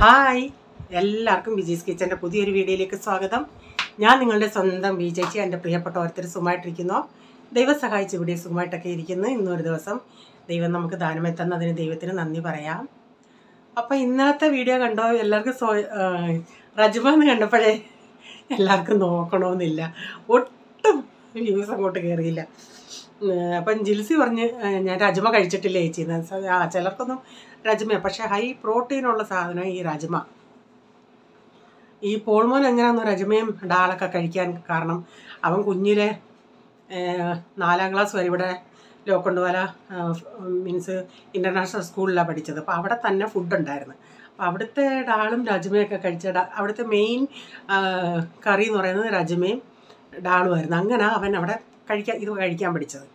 Hi, എല്ലാവർക്കും വിജീസ് കിച്ചൻ്റെ പുതിയൊരു വീഡിയോയിലേക്ക് സ്വാഗതം. ഞാൻ നിങ്ങളുടെ സ്വന്തം വി ചേച്ചി. എൻ്റെ പ്രിയപ്പെട്ട ഓരോരുത്തർ സുഖമായിട്ടിരിക്കുന്നു. ദൈവം സഹായിച്ച് ഇവിടെ സുഖമായിട്ടൊക്കെ ഇരിക്കുന്നു. ഇന്നൊരു ദിവസം ദൈവം നമുക്ക് ദാനമായി തന്നതിന് ദൈവത്തിന് നന്ദി പറയാം. അപ്പോൾ ഇന്നലത്തെ വീഡിയോ കണ്ടോ? എല്ലാവർക്കും റജ്മ എന്ന് കണ്ടപ്പോഴേ എല്ലാവർക്കും നോക്കണമെന്നില്ല, ഒട്ടും വ്യൂസ് അങ്ങോട്ട് കയറിയില്ല. അപ്പം ജിൽസി പറഞ്ഞ് ഞാൻ രജ്മ കഴിച്ചിട്ടില്ല ചേച്ചി. ചിലർക്കൊന്നും രജ്മ, പക്ഷേ ഹൈ പ്രോട്ടീനുള്ള സാധനം ഈ രജ്മ. ഈ പോൾമോൻ എങ്ങനെയാണെന്ന് രജ്മയും ഡാളൊക്കെ കഴിക്കാൻ കാരണം അവൻ കുഞ്ഞിലെ 4ാം ക്ലാസ് വരെ ഇവിടെ ലോക്കൊണ്ടുവല മീൻസ് ഇൻ്റർനാഷണൽ സ്കൂളിലാണ് പഠിച്ചത്. അപ്പോൾ അവിടെ തന്നെ ഫുഡ് ഉണ്ടായിരുന്നു. അപ്പോൾ അവിടുത്തെ ഡാളും രജ്മയൊക്കെ കഴിച്ച അവിടുത്തെ മെയിൻ കറി എന്ന് പറയുന്നത് രജ്മയും ഡാളുമായിരുന്നു. അങ്ങനെ അവൻ അവിടെ കഴിക്കാൻ പഠിച്ചത്.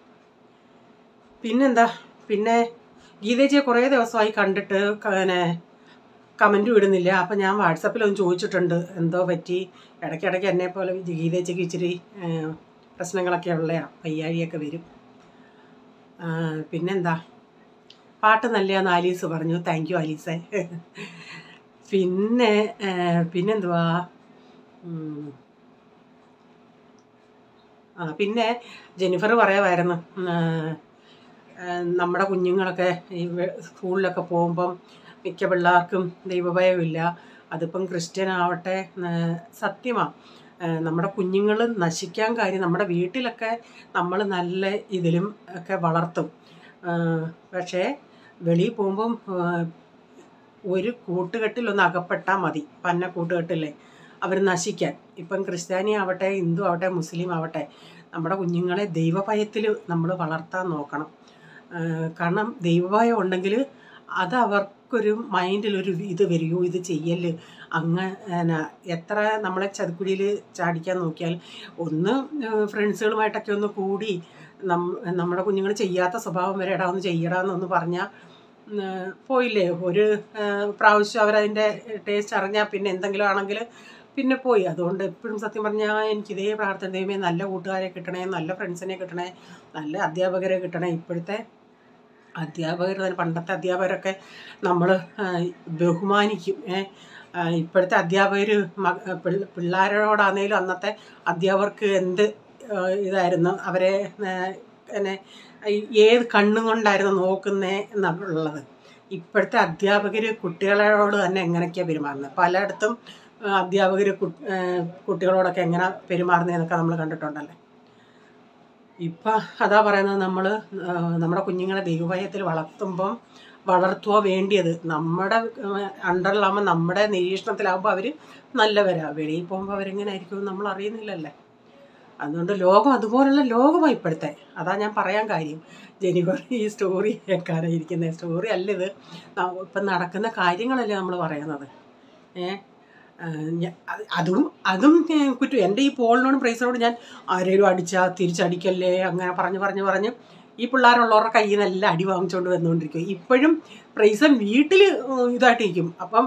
പിന്നെന്താ, പിന്നെ ഗീതേച്ചിയെ കുറേ ദിവസമായി കണ്ടിട്ട് കമൻറ്റും ഇടുന്നില്ല. അപ്പം ഞാൻ വാട്സപ്പിലൊന്ന് ചോദിച്ചിട്ടുണ്ട് എന്തോ പറ്റി. ഇടയ്ക്കിടയ്ക്ക് എന്നെ പോലെ ഗീതേച്ചിക്ക് ഇച്ചിരി പ്രശ്നങ്ങളൊക്കെ ഉള്ളതാണ്, വയ്യാഴിയൊക്കെ വരും. പിന്നെന്താ, പാട്ട് നല്ലതാന്ന് ആലീസ് പറഞ്ഞു. താങ്ക് യു ആലീസേ. പിന്നെന്തുവാ, പിന്നെ ജെന്നിഫർ പറയുമായിരുന്നു നമ്മുടെ കുഞ്ഞുങ്ങളൊക്കെ ഈ സ്കൂളിലൊക്കെ പോകുമ്പം മിക്ക പിള്ളേർക്കും ദൈവഭയമില്ല. അതിപ്പം ക്രിസ്ത്യൻ ആവട്ടെ, സത്യമാണ്. നമ്മുടെ കുഞ്ഞുങ്ങൾ നശിക്കാൻ കാര്യം നമ്മുടെ വീട്ടിലൊക്കെ നമ്മൾ നല്ല ഇതിലും ഒക്കെ വളർത്തും. പക്ഷേ വെളിയിൽ പോകുമ്പം ഒരു കൂട്ടുകെട്ടിലൊന്ന് അകപ്പെട്ടാൽ മതി, പന്ന കൂട്ടുകെട്ടില്ലേ, അവർ നശിക്കാൻ. ഇപ്പം ക്രിസ്ത്യാനി ആവട്ടെ, ഹിന്ദു ആവട്ടെ, മുസ്ലിം ആവട്ടെ, നമ്മുടെ കുഞ്ഞുങ്ങളെ ദൈവഭയത്തിൽ നമ്മൾ വളർത്താൻ നോക്കണം. കാരണം ദൈവഭയം ഉണ്ടെങ്കിൽ അത് അവർക്കൊരു മൈൻഡിലൊരു ഇത് വരികയോ, ഇത് ചെയ്യല് അങ്ങനെ എത്ര നമ്മളെ ചതിക്കുഴിയിൽ ചാടിക്കാൻ നോക്കിയാൽ ഒന്ന് ഫ്രണ്ട്സുകളുമായിട്ടൊക്കെ ഒന്ന് കൂടി നമ്മുടെ കുഞ്ഞുങ്ങൾ ചെയ്യാത്ത സ്വഭാവം വരെ ഇടാ ഒന്ന് ചെയ്യടാന്നൊന്ന് പറഞ്ഞാൽ പോയില്ലേ. ഒരു പ്രാവശ്യം അവരതിൻ്റെ ടേസ്റ്റ് അറിഞ്ഞാൽ പിന്നെ എന്തെങ്കിലും ആണെങ്കിൽ പിന്നെ പോയി. അതുകൊണ്ട് എപ്പോഴും സത്യം പറഞ്ഞാൽ എനിക്കിതേ പ്രാർത്ഥന, ദൈവമേ നല്ല കൂട്ടുകാരെ കിട്ടണേ, നല്ല ഫ്രണ്ട്സിനെ കിട്ടണേ, നല്ല അധ്യാപകരെ കിട്ടണേ. ഇപ്പോഴത്തെ അധ്യാപകർ തന്നെ, പണ്ടത്തെ അധ്യാപകരൊക്കെ നമ്മൾ ബഹുമാനിക്കും. ഇപ്പോഴത്തെ അധ്യാപകർ പിള്ളേരോടാണേലും അന്നത്തെ അധ്യാപകർക്ക് എന്ത് ഇതായിരുന്നു, അവരെ ഏത് കണ്ണും കൊണ്ടായിരുന്നു നോക്കുന്നേ എന്നുള്ളത്. ഇപ്പോഴത്തെ അധ്യാപകർ കുട്ടികളോട് തന്നെ എങ്ങനെയൊക്കെയാണ് പെരുമാറുന്നത്. പലയിടത്തും അധ്യാപകർ കുട്ടികളോടൊക്കെ എങ്ങനെ പെരുമാറുന്നതെന്നൊക്കെ നമ്മൾ കണ്ടിട്ടുണ്ടല്ലേ. ഇപ്പം അതാ പറയുന്നത്, നമ്മുടെ കുഞ്ഞുങ്ങളെ ദൈവഭയത്തിൽ വളർത്തുക വേണ്ടിയത്. നമ്മുടെ അണ്ടറിലാകുമ്പോൾ, നമ്മുടെ നിരീക്ഷണത്തിലാകുമ്പോൾ അവർ നല്ലവരാണ്. വെളിയിൽ പോകുമ്പോൾ അവരെങ്ങനെ ആയിരിക്കും നമ്മൾ അറിയുന്നില്ലല്ലേ. അതുകൊണ്ട് ലോകം അതുപോലുള്ള ലോകമാണ് ഇപ്പോഴത്തെ. അതാ ഞാൻ പറയാൻ കാര്യം. ജെനിഫർ ഈ സ്റ്റോറി കേൾക്കാനായിരിക്കുന്നത്. സ്റ്റോറി അല്ല ഇത്, ഇപ്പം നടക്കുന്ന കാര്യങ്ങളല്ലേ നമ്മൾ പറയുന്നത്. അതും കുറ്റം. എൻ്റെ ഈ പോളിനോടും പ്രൈസിനോട് ഞാൻ ആരെങ്കിലും അടിച്ചാൽ തിരിച്ചടിക്കല്ലേ അങ്ങനെ പറഞ്ഞ് ഈ പിള്ളേരുള്ളവരുടെ കയ്യിൽ നിന്നെല്ലാം അടി വാങ്ങിച്ചുകൊണ്ട് വന്നുകൊണ്ടിരിക്കും. ഇപ്പോഴും പ്രൈസൻ വീട്ടിൽ ഇതായിട്ടിരിക്കും. അപ്പം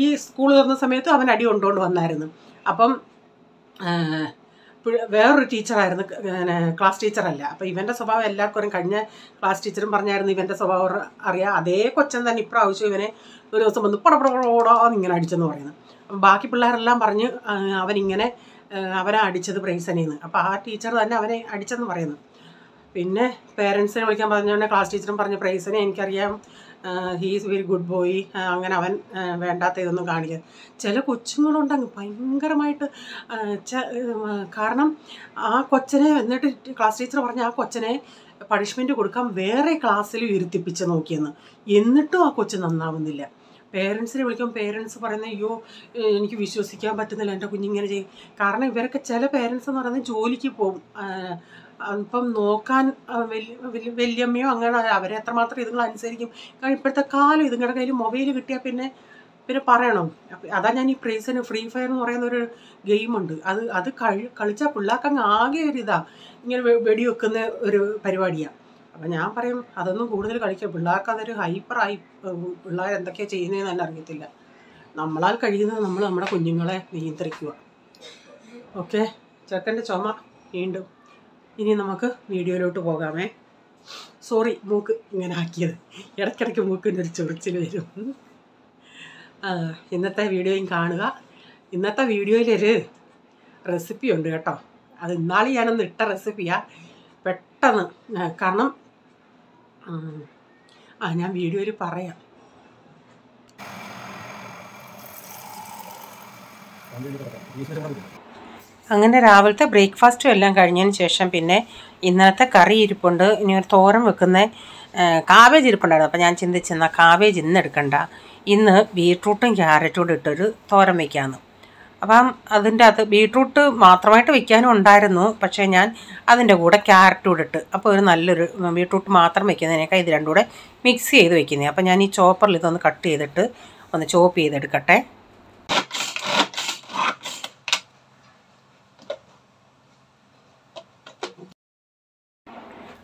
ഈ സ്കൂൾ തുറന്ന സമയത്ത് അവൻ അടി കൊണ്ടുകൊണ്ട് വന്നായിരുന്നു. അപ്പം വേറൊരു ടീച്ചറായിരുന്നു, ക്ലാസ് ടീച്ചറല്ല. അപ്പോൾ ഇവൻ്റെ സ്വഭാവം എല്ലാവർക്കും കഴിഞ്ഞ ക്ലാസ് ടീച്ചറും പറഞ്ഞായിരുന്നു ഇവൻ്റെ സ്വഭാവം അറിയാം. അതേ കൊച്ചൻ തന്നെ ഇപ്രാവശ്യം ഇവനെ ഒരു ദിവസം വന്ന് പടപടപടോടാന്ന് ഇങ്ങനെ അടിച്ചെന്ന് പറയുന്നത്. ബാക്കി പിള്ളേരെല്ലാം പറഞ്ഞ് അവനെ അടിച്ചത് പ്രൈസനെന്ന്. അപ്പോൾ ആ ടീച്ചർ തന്നെ അവനെ അടിച്ചെന്ന് പറയുന്നു. പിന്നെ പേരൻസിനെ വിളിക്കാൻ പറഞ്ഞുകൊണ്ട് ക്ലാസ് ടീച്ചറും പറഞ്ഞു, പ്രൈസനെ എനിക്കറിയാം, he is very good boy, അങ്ങനെ അവൻ വേണ്ടാത്ത ഇതൊന്നും കാണിക്കുക. ചില കൊച്ചുങ്ങളുണ്ടെങ്കിൽ ഭയങ്കരമായിട്ട് കാരണം ആ കൊച്ചനെ, എന്നിട്ട് ക്ലാസ് ടീച്ചർ പറഞ്ഞ ആ കൊച്ചനെ പണിഷ്മെൻറ്റ് കൊടുക്കാൻ വേറെ ക്ലാസ്സിൽ ഇരുത്തിപ്പിച്ച് നോക്കിയെന്ന്. എന്നിട്ടും ആ കൊച്ച് നന്നാവുന്നില്ല. പേരൻസിനെ വിളിക്കും, പേരൻസ് പറയുന്നത് അയ്യോ എനിക്ക് വിശ്വസിക്കാൻ പറ്റുന്നില്ല എൻ്റെ കുഞ്ഞിങ്ങനെ ചെയ്യും. കാരണം ഇവരൊക്കെ ചില പേരൻസ് എന്ന് പറയുന്നത് ജോലിക്ക് പോകും. അപ്പം നോക്കാൻ വല്യമ്മയോ അങ്ങനെ അവരെ എത്രമാത്രം ഇതുങ്ങൾ അനുസരിക്കും. കാരണം ഇപ്പോഴത്തെ കാലം ഇതുങ്ങളുടെ കയ്യിൽ മൊബൈൽ കിട്ടിയാൽ പിന്നെ പറയണോ. അതാ ഞാൻ ഈ പ്രൈസിന് ഫ്രീ ഫയർ എന്ന് പറയുന്ന ഒരു ഗെയിമുണ്ട്. അത് കളിച്ചാൽ പിള്ളേർക്ക് അങ്ങ് ആകെ ഒരു ഇങ്ങനെ വെടിവെക്കുന്ന ഒരു പരിപാടിയാണ്. അപ്പം ഞാൻ പറയും അതൊന്നും കൂടുതൽ കളിക്കുക. പിള്ളേർക്ക് അതൊരു ഹൈപ്പറായി, പിള്ളേർ എന്തൊക്കെയാണ് ചെയ്യുന്നതെന്ന് തന്നെ അറിയത്തില്ല. നമ്മളാൽ കഴിയുന്നത് നമ്മൾ നമ്മുടെ കുഞ്ഞുങ്ങളെ നിയന്ത്രിക്കുക. ഓക്കെ, ചെക്കൻ്റെ ചുമ വീണ്ടും. ഇനി നമുക്ക് വീഡിയോയിലോട്ട് പോകാമേ. സോറി മൂക്ക് ഇങ്ങനെ ആക്കിയത്, ഇടയ്ക്കിടയ്ക്ക് മൂക്കിൻ്റെ ഒരു ചൊറിച്ചിൽ വരും. ഇന്നത്തെ വീഡിയോയും കാണുക. ഇന്നത്തെ വീഡിയോയിലൊരു റെസിപ്പി ഉണ്ട് കേട്ടോ. അത് ഇന്നാളെ ഞാനൊന്ന് ഇട്ട റെസിപ്പിയാണ്. പെട്ടെന്ന് കാരണം ഞാൻ വീഡിയോയിൽ പറയാം. അങ്ങനെ രാവിലത്തെ ബ്രേക്ക്ഫാസ്റ്റും എല്ലാം കഴിഞ്ഞതിന് ശേഷം പിന്നെ ഇന്നലത്തെ കറി ഇരിപ്പുണ്ട്. ഇനി ഒരു തോരൻ വെക്കുന്ന കാബേജ് ഇരിപ്പുണ്ടായിരുന്നു. അപ്പോൾ ഞാൻ ചിന്തിച്ചെന്നാൽ കാബേജ് ഇന്ന് എടുക്കണ്ട, ഇന്ന് ബീട്രൂട്ടും ക്യാരറ്റും കൂടെ ഇട്ടൊരു തോരൻ വയ്ക്കാമെന്ന്. അപ്പം അതിൻ്റെ അകത്ത് ബീട്രൂട്ട് മാത്രമായിട്ട് വയ്ക്കാനും ഉണ്ടായിരുന്നു, പക്ഷേ ഞാൻ അതിൻ്റെ കൂടെ ക്യാരറ്റും കൂടെ ഇട്ട് അപ്പോൾ ഒരു നല്ലൊരു ബീട്രൂട്ട് മാത്രം വയ്ക്കുന്നതിനേക്കാൾ ഇത് രണ്ടും കൂടെ മിക്സ് ചെയ്ത് വയ്ക്കുന്നത്. അപ്പോൾ ഞാൻ ഈ ചോപ്പറിൽ ഇതൊന്ന് കട്ട് ചെയ്തിട്ട് ഒന്ന് ചോപ്പ് ചെയ്തെടുക്കട്ടെ.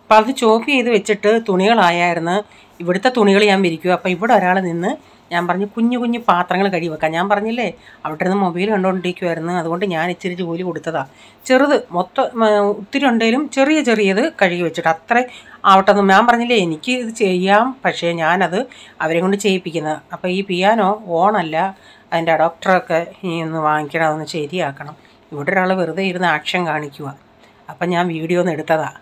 അപ്പോൾ അത് ചോപ്പ് ചെയ്ത് വെച്ചിട്ട് തുണികളായിരുന്നു. ഇവിടുത്തെ തുണികൾ ഞാൻ വിരിക്കുക. അപ്പോൾ ഇവിടെ ഒരാൾ നിന്ന് ഞാൻ പറഞ്ഞു കുഞ്ഞു കുഞ്ഞു പാത്രങ്ങൾ കഴുകി വെക്കാം. ഞാൻ പറഞ്ഞില്ലേ അവിടെ നിന്ന് മൊബൈൽ കണ്ടുകൊണ്ടിരിക്കുമായിരുന്നു, അതുകൊണ്ട് ഞാൻ ഇച്ചിരി ജോലി കൊടുത്തതാണ്. ചെറുത് മൊത്തം ഒത്തിരി ഉണ്ടെങ്കിലും ചെറിയത് കഴുകി വെച്ചിട്ട് അത്ര ആവട്ടെന്ന് ഞാൻ പറഞ്ഞില്ലേ എനിക്ക് ഇത് ചെയ്യാം, പക്ഷേ ഞാനത് അവരെ കൊണ്ട് ചെയ്യിപ്പിക്കുന്നത്. അപ്പോൾ ഈ പിയാനോ ഓണല്ല, അതിൻ്റെ അഡോപ്റ്ററൊക്കെ ഈ ഒന്ന് വാങ്ങിക്കണം, അതൊന്ന് ശരിയാക്കണം. ഇവിടെ ഒരാൾ വെറുതെ ഇരുന്ന് ആക്ഷൻ കാണിക്കുക. അപ്പം ഞാൻ വീഡിയോ ഒന്ന് എടുത്തതാണ്.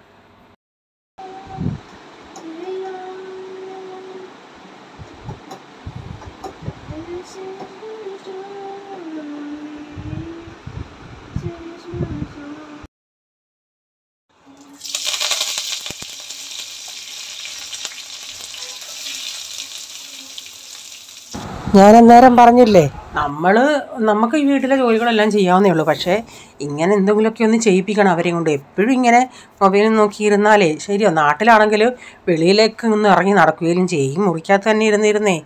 ഞാൻ അന്നേരം പറഞ്ഞില്ലേ നമുക്ക് ഈ വീട്ടിലെ ജോലികളെല്ലാം ചെയ്യാവുന്നേ ഉള്ളൂ, പക്ഷേ ഇങ്ങനെ എന്തെങ്കിലുമൊക്കെ ഒന്ന് ചെയ്യിപ്പിക്കണം അവരെയും കൊണ്ട്. എപ്പോഴും ഇങ്ങനെ മൊബൈലിൽ നോക്കിയിരുന്നാലേ ശരിയോ. നാട്ടിലാണെങ്കിൽ വെളിയിലേക്ക് ഒന്ന് ഇറങ്ങി നടക്കുകയും ചെയ്യും, മുറിക്കകത്ത് തന്നെ ഇരുന്നിരുന്നേ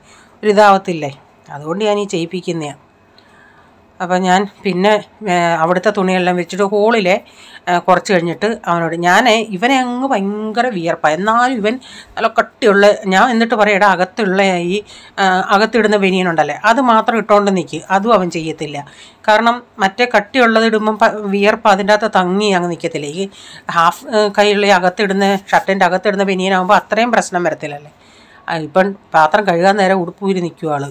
ഒരിതാവത്തില്ലേ. അതുകൊണ്ട് ഞാൻ ഈ ചെയ്യിപ്പിക്കുന്നതാണ്. അപ്പോൾ ഞാൻ പിന്നെ അവിടുത്തെ തുണിയെല്ലാം വെച്ചിട്ട് ഹോളിലെ കുറച്ച് കഴിഞ്ഞിട്ട് അവനോട് ഇവനെ അങ്ങ് ഭയങ്കര വിയർപ്പാണ്, എന്നാലും ഇവൻ നല്ല കട്ടിയുള്ള ഞാൻ എന്നിട്ട് പറയടാ അകത്തുള്ള ഈ അകത്തിടുന്ന ബനിയനുണ്ടല്ലേ അത് മാത്രം ഇട്ടുകൊണ്ട് നിൽക്കുക. അതും അവൻ ചെയ്യത്തില്ല. കാരണം മറ്റേ കട്ടിയുള്ളത് ഇടുമ്പം വിയർപ്പ് അതിൻ്റെ അകത്ത് തങ്ങി അങ്ങ് നിൽക്കത്തില്ല. ഈ ഹാഫ് കൈയുള്ള അകത്തിടുന്ന ഷർട്ടിൻ്റെ അകത്തിടുന്ന ബനിയനാകുമ്പോൾ അത്രയും പ്രശ്നം വരത്തില്ലല്ലേ. ഇപ്പം പാത്രം കഴുകാൻ നേരം ഉടുപ്പൂരി നിൽക്കുക ആൾ.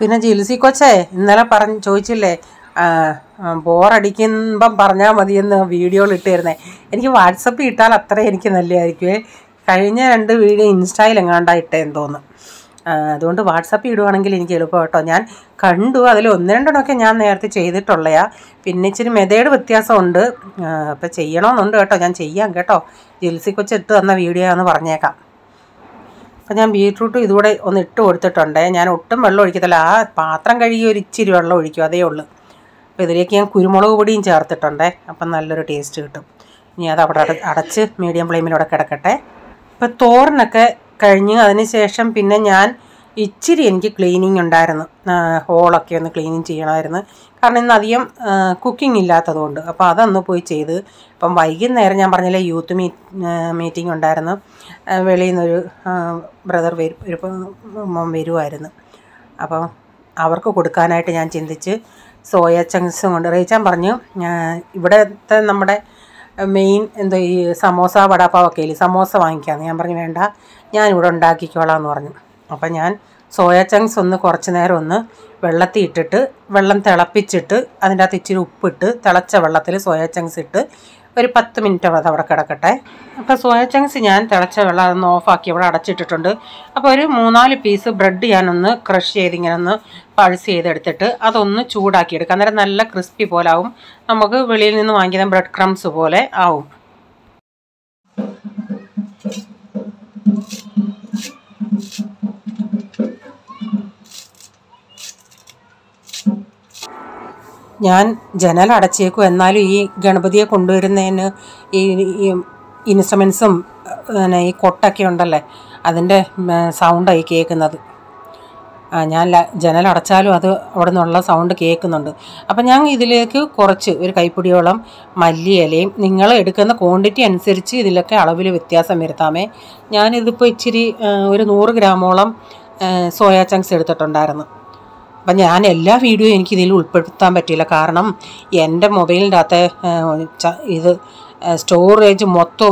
പിന്നെ ജിൽസി കൊച്ചേ ഇന്നലെ ചോദിച്ചില്ലേ ബോറടിക്കുമ്പം പറഞ്ഞാൽ മതിയെന്ന് വീഡിയോയിൽ ഇട്ടുതരുന്നേ. എനിക്ക് വാട്സപ്പിൽ ഇട്ടാൽ അത്ര എനിക്ക് നല്ലതായിരിക്കുമേ. കഴിഞ്ഞ 2 വീഡിയോ ഇൻസ്റ്റയിൽ എങ്ങാണ്ടാണ് ഇട്ടേന്ന് തോന്നുന്നു. അതുകൊണ്ട് വാട്സപ്പിൽ ഇടുവാണെങ്കിൽ എനിക്ക് എളുപ്പം കേട്ടോ. ഞാൻ കണ്ടു, അതിൽ 1-2 ഞാൻ നേരത്തെ ചെയ്തിട്ടുള്ളയാ. പിന്നെ ഇച്ചിരി മെതേഡ് വ്യത്യാസമുണ്ട്. അപ്പോൾ ചെയ്യണമെന്നുണ്ട് കേട്ടോ, ഞാൻ ചെയ്യാം കേട്ടോ. ജിൽസി കൊച്ച് ഇട്ട് തന്ന വീഡിയോ ആണെന്ന് പറഞ്ഞേക്കാം. അപ്പോൾ ഞാൻ ബീട്രൂട്ടും ഇതുകൂടെ ഒന്ന് ഇട്ട് കൊടുത്തിട്ടുണ്ട്. ഞാൻ ഒട്ടും വെള്ളം ഒഴിക്കത്തില്ല, ആ പാത്രം കഴുകി ഒരു ഇച്ചിരി വെള്ളം ഒഴിക്കും, അതേ ഉള്ളൂ. അപ്പോൾ ഇതിലേക്ക് ഞാൻ കുരുമുളക് പൊടിയും ചേർത്തിട്ടുണ്ട്, അപ്പം നല്ലൊരു ടേസ്റ്റ് കിട്ടും. ഇനി അത് അവിടെ അടച്ച് മീഡിയം ഫ്ലെയിമിലൂടെ കിടക്കട്ടെ. ഇപ്പോൾ തോരനൊക്കെ കഴിഞ്ഞ് അതിന് ശേഷം പിന്നെ ഞാൻ ഇച്ചിരി എനിക്ക് ക്ലീനിങ് ഉണ്ടായിരുന്നു, ഹോളൊക്കെ ഒന്ന് ക്ലീനിങ് ചെയ്യണമായിരുന്നു. കാരണം ഇന്ന് അധികം കുക്കിംഗ് ഇല്ലാത്തതുകൊണ്ട്. അപ്പോൾ അതൊന്ന് പോയി ചെയ്ത് ഇപ്പം വൈകുന്നേരം ഞാൻ പറഞ്ഞില്ലേ യൂത്ത് മീറ്റിംഗ് ഉണ്ടായിരുന്നു. വെളിയിൽ നിന്നൊരു ബ്രദർ വരുമായിരുന്നു. അപ്പം അവർക്ക് കൊടുക്കാനായിട്ട് ഞാൻ ചിന്തിച്ച് സോയ ചങ്ക്സും കൊണ്ട് റേച്ചാൻ പറഞ്ഞു ഇവിടുത്തെ നമ്മുടെ മെയിൻ ഈ സമോസ വടാപ്പാവൊക്കെ ഇല്ലേ, സമോസ വാങ്ങിക്കാമെന്ന്. ഞാൻ പറഞ്ഞു വേണ്ട, ഞാനിവിടെ ഉണ്ടാക്കിക്കോളാം എന്ന് പറഞ്ഞു. അപ്പം ഞാൻ സോയ ചങ്ക്സ് ഒന്ന് കുറച്ച് നേരം ഒന്ന് വെള്ളത്തിൽ ഇട്ടിട്ട് വെള്ളം തിളപ്പിച്ചിട്ട് അതിൻ്റെ അകത്ത് ഇച്ചിരി ഉപ്പിട്ട് തിളച്ച വെള്ളത്തിൽ സോയ ചങ്ക്സ് ഇട്ട് ഒരു 10 മിനിറ്റ് അത് അവിടെ കിടക്കട്ടെ. അപ്പോൾ സോയ ചങ്ക്സ് ഞാൻ തിളച്ച വെള്ളം അതൊന്ന് ഓഫാക്കി അവിടെ അടച്ചിട്ടിട്ടുണ്ട്. അപ്പോൾ ഒരു 3-4 പീസ് ബ്രെഡ് ഞാനൊന്ന് ക്രഷ് ചെയ്ത് ഇങ്ങനെ ഒന്ന് പൾസ് ചെയ്തെടുത്തിട്ട് അതൊന്ന് ചൂടാക്കിയെടുക്കാം. അന്നേരം നല്ല ക്രിസ്പി പോലെ ആവും, നമുക്ക് വെളിയിൽ നിന്ന് വാങ്ങിക്കുന്ന ബ്രെഡ് ക്രംസ് പോലെ ആവും. ഞാൻ ജനൽ അടച്ചേക്കും, എന്നാലും ഈ ഗണപതിയെ കൊണ്ടുവരുന്നതിന് ഈ ഇൻസ്ട്രുമെൻസും ഈ കൊട്ടൊക്കെ ഉണ്ടല്ലേ അതിൻ്റെ സൗണ്ടായി കേൾക്കുന്നത്. ഞാൻ ജനൽ അടച്ചാലും അത് അവിടെ നിന്നുള്ള സൗണ്ട് കേൾക്കുന്നുണ്ട്. അപ്പം ഞാൻ ഇതിലേക്ക് കുറച്ച് ഒരു കൈപ്പിടിയോളം മല്ലിയിലയും, നിങ്ങൾ എടുക്കുന്ന ക്വാണ്ടിറ്റി അനുസരിച്ച് ഇതിലൊക്കെ അളവിൽ വ്യത്യാസം വരുത്താമേ. ഞാനിതിപ്പോൾ ഇച്ചിരി ഒരു 100 ഗ്രാമോളം സോയാ ചങ്ക്സ് എടുത്തിട്ടുണ്ടായിരുന്നു. അപ്പം ഞാൻ എല്ലാ വീഡിയോയും എനിക്കിതിൽ ഉൾപ്പെടുത്താൻ പറ്റിയില്ല. കാരണം എൻ്റെ മൊബൈലിൻ്റെ അകത്ത് ഇത് സ്റ്റോറേജ് മൊത്തം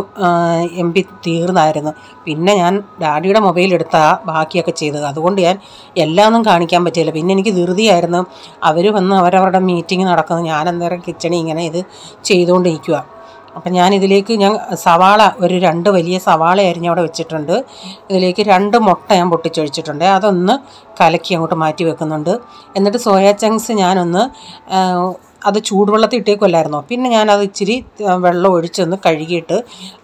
MB തീർന്നായിരുന്നു. പിന്നെ ഞാൻ ഡാഡിയുടെ മൊബൈൽ എടുത്താൽ ബാക്കിയൊക്കെ ചെയ്തത്. അതുകൊണ്ട് ഞാൻ എല്ലാം ഒന്നും കാണിക്കാൻ പറ്റിയില്ല. പിന്നെ എനിക്ക് ധൃതിയായിരുന്നു. അവർ വന്ന് അവരവരുടെ മീറ്റിംഗ് നടക്കുന്നത്, ഞാൻ അന്നേരം കിച്ചണിൽ ഇങ്ങനെ ഇത് ചെയ്തുകൊണ്ടിരിക്കുക. അപ്പം ഞാനിതിലേക്ക് സവാള ഒരു 2 വലിയ സവാള അരിഞ്ഞ് അവിടെ വെച്ചിട്ടുണ്ട്. ഇതിലേക്ക് 2 മുട്ട ഞാൻ പൊട്ടിച്ചൊഴിച്ചിട്ടുണ്ട്. അതൊന്ന് കലക്കി അങ്ങോട്ട് മാറ്റി വെക്കുന്നുണ്ട്. എന്നിട്ട് സോയാ ചങ്ക്സ് ഞാനൊന്ന് അത് ചൂടുവെള്ളത്തിൽ ഇട്ടേക്കുമല്ലായിരുന്നോ, പിന്നെ ഞാനത് ഇച്ചിരി വെള്ളം ഒഴിച്ചൊന്ന് കഴുകിയിട്ട്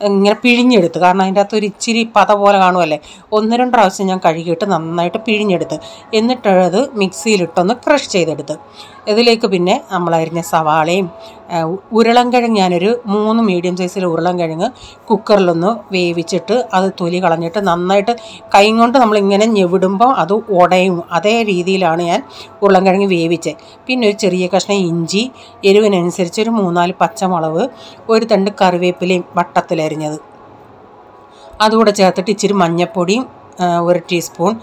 ഇങ്ങനെ പിഴിഞ്ഞെടുത്ത്. കാരണം അതിൻ്റെ അകത്ത് ഒരു ഇച്ചിരി പത പോലെ കാണുമല്ലേ, 1-2 പ്രാവശ്യം ഞാൻ കഴുകിയിട്ട് നന്നായിട്ട് പിഴിഞ്ഞെടുത്ത്. എന്നിട്ടത് മിക്സിയിലിട്ടൊന്ന് ക്രഷ് ചെയ്തെടുത്ത്. ഇതിലേക്ക് പിന്നെ നമ്മളരിഞ്ഞ സവാളയും ഉരുളൻകിഴങ്ങ്, ഞാനൊരു 3 മീഡിയം സൈസിൽ ഉരുളൻകിഴങ്ങ് കുക്കറിലൊന്ന് വേവിച്ചിട്ട് അത് തൊലി കളഞ്ഞിട്ട് നന്നായിട്ട് കൈ കൊണ്ട് നമ്മളിങ്ങനെ ഞെവിടുമ്പോൾ അത് ഉടയും. അതേ രീതിയിലാണ് ഞാൻ ഉരുളൻകിഴങ്ങ് വേവിച്ചത്. പിന്നെ ഒരു ചെറിയ കഷ്ണം ഇഞ്ചി, എരിവിനനുസരിച്ച് ഒരു 3-4 പച്ചമുളക്, ഒരു തണ്ട് കറിവേപ്പിലയും വട്ടത്തിലരിഞ്ഞത് അതുകൂടെ ചേർത്തിട്ട് ഇച്ചിരി മഞ്ഞൾപ്പൊടിയും 1 ടീസ്പൂൺ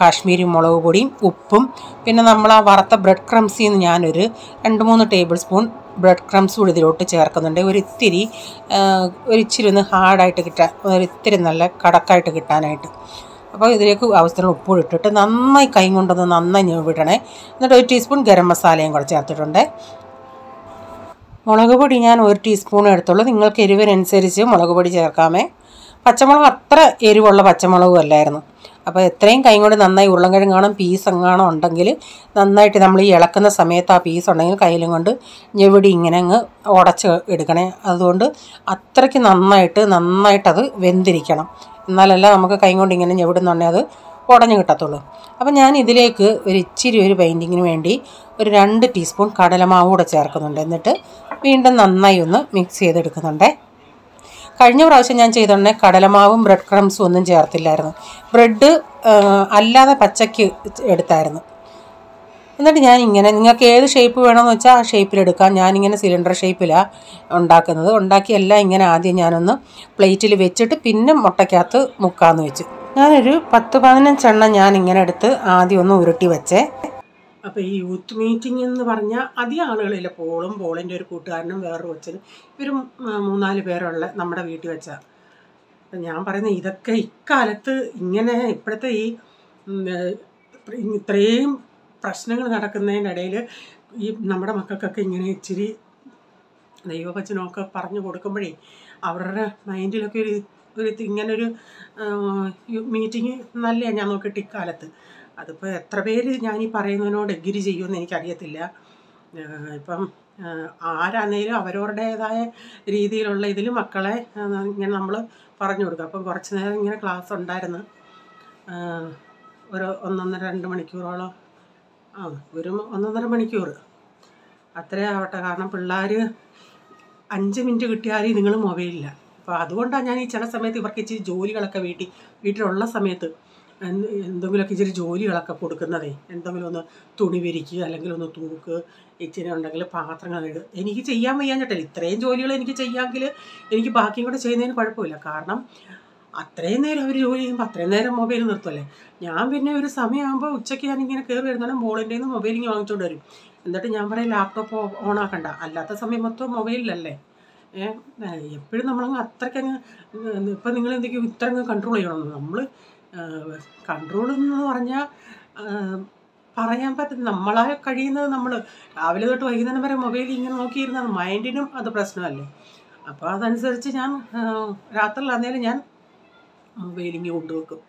കാശ്മീരി മുളക് പൊടിയും ഉപ്പും, പിന്നെ നമ്മൾ ആ വറുത്ത ബ്രെഡ് ക്രംസിൽ നിന്ന് ഞാനൊരു 2-3 ടേബിൾ സ്പൂൺ ബ്രെഡ് ക്രംസ് കൂടി ഇതിലോട്ട് ചേർക്കുന്നുണ്ട്. ഒരിത്തിരി ഒന്ന് ഹാർഡായിട്ട് കിട്ടാൻ, ഒരിത്തിരി നല്ല കടക്കായിട്ട് കിട്ടാനായിട്ട്. അപ്പോൾ ഇതിലേക്ക് ആവശ്യത്തിന് ഉപ്പ് ഇട്ടിട്ട് നന്നായി കൈ കൊണ്ടൊന്ന് നന്നായി വിടണേ. എന്നിട്ട് 1 ടീസ്പൂൺ ഗരം മസാലയും കൂടെ ചേർത്തിട്ടുണ്ട്. മുളക് പൊടി ഞാൻ 1 ടീസ്പൂൺ എടുത്തുള്ളൂ. നിങ്ങൾക്ക് എരിവിനനുസരിച്ച് മുളക് പൊടി ചേർക്കാമേ. പച്ചമുളക് അത്ര എരിവുള്ള പച്ചമുളകും അല്ലായിരുന്നു. അപ്പോൾ എത്രയും കൈ കൊണ്ട് നന്നായി ഉരുളൻകിഴങ്ങാണോ പീസ് എങ്ങാണോ ഉണ്ടെങ്കിൽ നന്നായിട്ട് നമ്മൾ ഈ ഇളക്കുന്ന സമയത്ത് ആ പീസ് ഉണ്ടെങ്കിൽ കയ്യിലും കൊണ്ട് ഞെവിടി ഇങ്ങനെ അങ്ങ് ഉടച്ച് എടുക്കണേ. അതുകൊണ്ട് അത്രയ്ക്ക് നന്നായിട്ടത് വെന്തിരിക്കണം. എന്നാലല്ല നമുക്ക് കൈ കൊണ്ട് ഇങ്ങനെ ഞെവിടുന്നുണ്ടെങ്കിൽ അത് ഉടഞ്ഞു കിട്ടത്തുള്ളൂ. അപ്പം ഞാൻ ഇതിലേക്ക് ഒരു ബൈൻഡിങ്ങിന് വേണ്ടി ഒരു 2 ടീസ്പൂൺ കടലമാവ് കൂടെ ചേർക്കുന്നുണ്ട്. എന്നിട്ട് വീണ്ടും നന്നായി ഒന്ന് മിക്സ് ചെയ്തെടുക്കുന്നുണ്ട്. കഴിഞ്ഞ പ്രാവശ്യം ഞാൻ ചെയ്തിട്ടുണ്ടെങ്കിൽ കടലമാവും ബ്രെഡ് ക്രംസും ഒന്നും ചേർത്തില്ലായിരുന്നു. ബ്രെഡ് അല്ലാതെ പച്ചയ്ക്ക് എടുത്തായിരുന്നു. എന്നിട്ട് ഞാനിങ്ങനെ, നിങ്ങൾക്ക് ഏത് ഷേപ്പ് വേണമെന്ന് വെച്ചാൽ ആ ഷേപ്പിലെടുക്കാം. ഞാനിങ്ങനെ സിലിണ്ടർ ഷേപ്പിലാണ് ഉണ്ടാക്കുന്നത്. ഉണ്ടാക്കി എല്ലാം ഇങ്ങനെ ആദ്യം ഞാനൊന്ന് പ്ലേറ്റിൽ വെച്ചിട്ട് പിന്നെ മുട്ടയ്ക്കകത്ത് മുക്കാമെന്ന് വെച്ചു. ഞാനൊരു 10-15 എണ്ണം ഞാനിങ്ങനെ എടുത്ത് ആദ്യം ഒന്ന് ഉരുട്ടി വെച്ചേ. അപ്പോൾ ഈ യൂത്ത് മീറ്റിംഗ് എന്ന് പറഞ്ഞാൽ അധികം ആളുകളില്ല. പോളിൻ്റെ ഒരു കൂട്ടുകാരനും വേറൊരു കൊച്ചനും, ഇവരും 3-4 പേരുള്ള നമ്മുടെ വീട്ടിൽ വെച്ചാൽ. അപ്പം ഞാൻ പറയുന്നത് ഇതൊക്കെ ഇക്കാലത്ത് ഇങ്ങനെ ഇപ്പോഴത്തെ ഈ ഇത്രയും പ്രശ്നങ്ങൾ നടക്കുന്നതിനിടയിൽ ഈ നമ്മുടെ മക്കൾക്കൊക്കെ ഇങ്ങനെ ഇച്ചിരി ദൈവവചനമൊക്കെ പറഞ്ഞു കൊടുക്കുമ്പോഴേ അവരുടെ മൈൻഡിലൊക്കെ ഇങ്ങനൊരു മീറ്റിംഗ് നല്ലതാണ് ഞാൻ നോക്കിയിട്ട് ഇക്കാലത്ത്. അതിപ്പോൾ എത്ര പേര് ഞാനീ പറയുന്നതിനോട് എഗ്രി ചെയ്യുമെന്ന് എനിക്കറിയത്തില്ല. ഇപ്പം ആരാന്നേലും അവരവരുടേതായ രീതിയിലുള്ള ഇതിൽ മക്കളെ ഇങ്ങനെ നമ്മൾ പറഞ്ഞു കൊടുക്കുക. അപ്പം കുറച്ച് നേരം ഇങ്ങനെ ക്ലാസ് ഉണ്ടായിരുന്നു, ഒരു 1-1.5-2 മണിക്കൂറോളം, ഒരു 1-1.5 മണിക്കൂർ അത്രേ ആവട്ടെ. കാരണം പിള്ളേർ 5 മിനിറ്റ് കിട്ടിയാലും നിങ്ങൾ മൊബൈലില്ല. അപ്പോൾ അതുകൊണ്ടാണ് ഞാൻ ഈ ചില സമയത്ത് ഇവർക്ക് ഇച്ചിരി ജോലികളൊക്കെ വീട്ടിലുള്ള സമയത്ത് എന്തെങ്കിലുമൊക്കെ ഇച്ചിരി ജോലികളൊക്കെ കൊടുക്കുന്നതേ. എന്തെങ്കിലും ഒന്ന് തുണി വിരിക്കുക, അല്ലെങ്കിൽ ഒന്ന് തൂക്ക്, ഇച്ചിരി ഉണ്ടെങ്കിൽ പാത്രങ്ങൾ ഇടുക. എനിക്ക് ചെയ്യാൻ വയ്യാഞ്ഞിട്ടില്ല. ഇത്രയും ജോലികൾ എനിക്ക് ചെയ്യാമെങ്കിൽ എനിക്ക് ബാക്കിയും കൂടെ ചെയ്യുന്നതിന് കുഴപ്പമില്ല. കാരണം അത്രയും നേരം അവർ ജോലി ചെയ്യുമ്പോൾ അത്രയും നേരം മൊബൈൽ നിർത്തുമല്ലേ. ഞാൻ പിന്നെ ഒരു സമയമാകുമ്പോൾ ഉച്ചയ്ക്ക് ഞാനിങ്ങനെ കയറി വരുന്നതാണ് മോളിൻ്റെ നിന്ന് മൊബൈലിങ് വാങ്ങിച്ചുകൊണ്ട് വരും. എന്നിട്ട് ഞാൻ പറയും ലാപ്ടോപ്പ് ഓണാക്കണ്ട, അല്ലാത്ത സമയം മൊത്തം മൊബൈലിലല്ലേ. എപ്പോഴും നമ്മളങ്ങ് അത്രയ്ക്കങ്ങ് ഇപ്പം നിങ്ങൾ എന്തെങ്കിലും ഇത്രങ്ങ് കൺട്രോൾ ചെയ്യണമെന്ന്. നമ്മൾ കൺട്രോൾ എന്ന് പറഞ്ഞാൽ പറയാൻ പറ്റും. നമ്മളാൽ കഴിയുന്നത് നമ്മൾ രാവിലെ തൊട്ട് വൈകുന്നേരം വരെ മൊബൈൽ ഇങ്ങനെ നോക്കിയിരുന്നത് മൈൻഡിനും അത് പ്രശ്നമല്ലേ. അപ്പോൾ അതനുസരിച്ച് ഞാൻ രാത്രിയിലാന്നേലും ഞാൻ മൊബൈലിങ്ങ് കൊണ്ടുവെക്കും.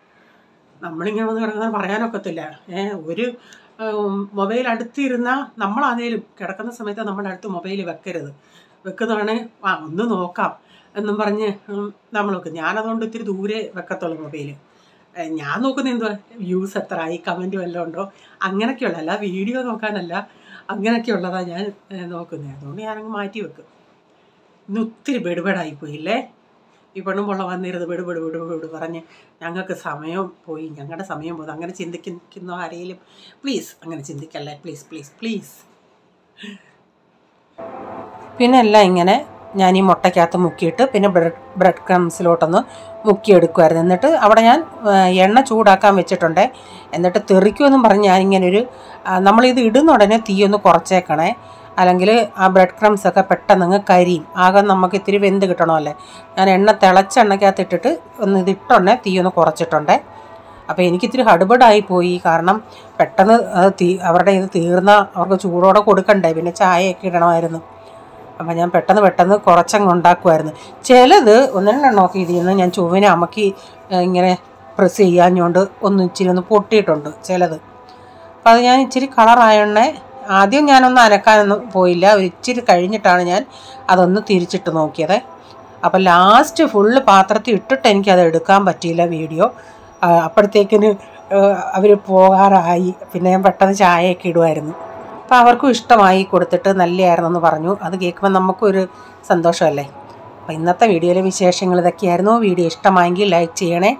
നമ്മളിങ്ങനെ വന്ന് കിടക്കുന്ന പറയാനൊക്കത്തില്ല. ഒരു മൊബൈൽ അടുത്തിരുന്നാൽ നമ്മളാന്നേലും കിടക്കുന്ന സമയത്ത് നമ്മുടെ അടുത്ത് മൊബൈൽ വെക്കുന്നതാണ് ഒന്ന് നോക്കാം എന്നും പറഞ്ഞ് നമ്മൾ വെക്കും. ഞാനതുകൊണ്ട് ഇത്തിരി ദൂരെ വെക്കത്തുള്ളൂ മൊബൈൽ. ഞാൻ നോക്കുന്നത് എന്തുവാ, വ്യൂസ് എത്ര ആയി, കമൻറ്റ് വല്ലതും ഉണ്ടോ, അങ്ങനെയൊക്കെയുള്ള, അല്ല വീഡിയോ നോക്കാനല്ല, അങ്ങനെയൊക്കെയുള്ളതാണ് ഞാൻ നോക്കുന്നത്. അതുകൊണ്ട് ഞാനങ്ങ് മാറ്റി വെക്കും. ഇന്ന് ഒത്തിരി ബെടുബെടായിപ്പോയില്ലേ. ഈ പെണ്ണും പൊള്ള വന്നിരുന്നത് ബെടുബെട് പറഞ്ഞ് ഞങ്ങൾക്ക് സമയം പോയി, ഞങ്ങളുടെ സമയം പോയി. അങ്ങനെ ചിന്തിക്കുന്ന ആരെങ്കിലും പ്ലീസ് അങ്ങനെ ചിന്തിക്കല്ലേ, പ്ലീസ്. പിന്നെ എല്ലാം ഇങ്ങനെ ഞാൻ ഈ മുട്ടയ്ക്കകത്ത് മുക്കിയിട്ട് പിന്നെ ബ്രെഡ് ക്രംസിലോട്ടൊന്ന് മുക്കിയെടുക്കുമായിരുന്നു. എന്നിട്ട് അവിടെ ഞാൻ എണ്ണ ചൂടാക്കാൻ വെച്ചിട്ടുണ്ട്. എന്നിട്ട് തെറിക്കുമെന്നും പറഞ്ഞ് ഞാനിങ്ങനൊരു നമ്മളിത് ഇടുന്ന ഉടനെ തീ ഒന്ന് കുറച്ചേക്കണേ, അല്ലെങ്കിൽ ആ ബ്രെഡ് ക്രംസൊക്കെ പെട്ടെന്ന് കരിയും. ആകെ നമുക്ക് ഇത്തിരി വെന്ത് കിട്ടണമല്ലേ. ഞാൻ എണ്ണ തിളച്ച എണ്ണയ്ക്കകത്ത് ഇട്ടിട്ട് ഒന്ന് ഇതിട്ടുണ്ടേ തീ ഒന്ന് കുറച്ചിട്ടുണ്ടേ. അപ്പോൾ എനിക്കിത്തിരി ഹടുബടായി പോയി. കാരണം പെട്ടെന്ന് അത് അവരുടെ ഇത് തീർന്നാൽ അവർക്ക് ചൂടോടെ കൊടുക്കണ്ടേ, പിന്നെ ചായയൊക്കെ ഇടണമായിരുന്നു. അപ്പം ഞാൻ പെട്ടെന്ന് കുറച്ചങ്ങ് ഉണ്ടാക്കുമായിരുന്നു. ചിലത് ഒന്നെണ്ണമൊക്കെ ഇതിൽ നിന്ന് ഞാൻ ചുവനെ അമക്കി ഇങ്ങനെ പ്രസ് ചെയ്യാഞ്ഞുകൊണ്ട് ഇച്ചിരി ഒന്ന് പൊട്ടിയിട്ടുണ്ട് ചിലത്. അപ്പോൾ അത് ഞാൻ ഇച്ചിരി കളറായോണ്ടേ ആദ്യം ഞാനൊന്നും അനക്കാനൊന്നും പോയില്ല. ഒരു ഇച്ചിരി കഴിഞ്ഞിട്ടാണ് ഞാൻ അതൊന്ന് തിരിച്ചിട്ട് നോക്കിയത്. അപ്പോൾ ലാസ്റ്റ് ഫുള്ള് പാത്രത്തിൽ ഇട്ടിട്ട് എനിക്കത് എടുക്കാൻ പറ്റിയില്ല വീഡിയോ. അപ്പോഴത്തേക്കിന് അവർ പോകാറായി. പിന്നെ ഞാൻ പെട്ടെന്ന് ചായയൊക്കെ ഇടുമായിരുന്നു. അപ്പോൾ അവർക്കും ഇഷ്ടമായി, കൊടുത്തിട്ട് നല്ലതായിരുന്നെന്ന് പറഞ്ഞു. അത് കേൾക്കുമ്പോൾ നമുക്കൊരു സന്തോഷമല്ലേ. അപ്പോൾ ഇന്നത്തെ വീഡിയോയിലെ വിശേഷങ്ങൾ ഇതൊക്കെയായിരുന്നു. വീഡിയോ ഇഷ്ടമായെങ്കിൽ ലൈക്ക് ചെയ്യണേ,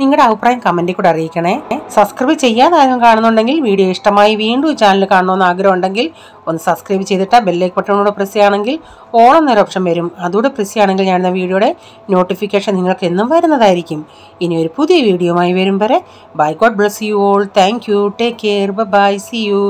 നിങ്ങളുടെ അഭിപ്രായം കമൻറ്റിൽ കൂടെ അറിയിക്കണേ. സബ്സ്ക്രൈബ് ചെയ്യാതെ ആരും കാണുന്നുണ്ടെങ്കിൽ വീഡിയോ ഇഷ്ടമായി വീണ്ടും ഈ ചാനൽ കാണണമെന്ന് ആഗ്രഹം ഉണ്ടെങ്കിൽ ഒന്ന് സബ്സ്ക്രൈബ് ചെയ്തിട്ട് ബെല്ലൈക്കൺ ബട്ടണോട് പ്രസ് ചെയ്യുകയാണെങ്കിൽ ഓൾ എന്നൊരു ഓപ്ഷൻ വരും. അതുകൂടെ പ്രസ് ചെയ്യുകയാണെങ്കിൽ ഞാൻ വീഡിയോയുടെ നോട്ടിഫിക്കേഷൻ നിങ്ങൾക്ക് എന്നും വരുന്നതായിരിക്കും. ഇനി ഒരു പുതിയ വീഡിയോയുമായി വരും വരെ bye, god bless you all. Thank you, take care, bye, see U.